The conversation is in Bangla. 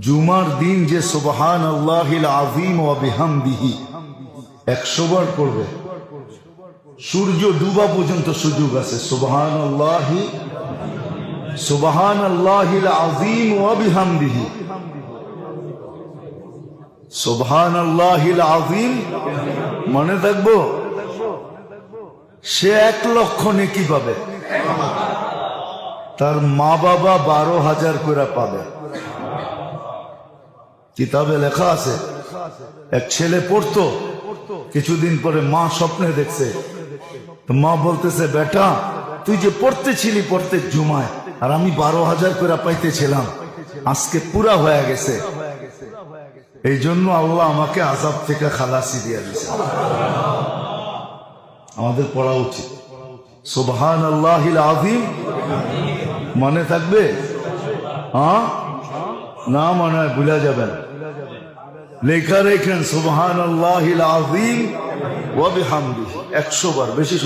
জুমার দিন যে সুবহানাল্লাহিল আযীম ওয়া বিহামদিহি 100 বার পড়বে, সূর্য ডুবা পর্যন্ত সুযোগ আছে। সুবহানাল্লাহিল আযীম ওয়া বিহামদিহি, সুবহানাল্লাহিল আযীম মনে থাকবো। সে 1 লক্ষ নেকি পাবে, তার মা বাবা 12,000 করে পাবে। কিতাবে লেখা আছে, এক ছেলে পড়তো, কিছুদিন পরে মা স্বপ্নে দেখছে, তো মা বলতেছে, বেটা তুই যে পড়তেছিলি প্রত্যেক জুমায়, আর আমি 12,000 করে পাইতেছিলাম, আজকে পুরা হয়ে গেছে। এই জন্য আল্লাহ আমাকে আযাব থেকে খালাসি দিয়ে দিয়েছে। আমাদের পড়া উচিত সুবহানাল্লাহিল আযীম। মনে থাকবে? হ্যাঁ, না মনে হয় ভুলে যাবেন। লেখা রেখেন সুবহানাল্লাহিল আযীম ওয়া বিহামদিহি 100 বার, বেশি।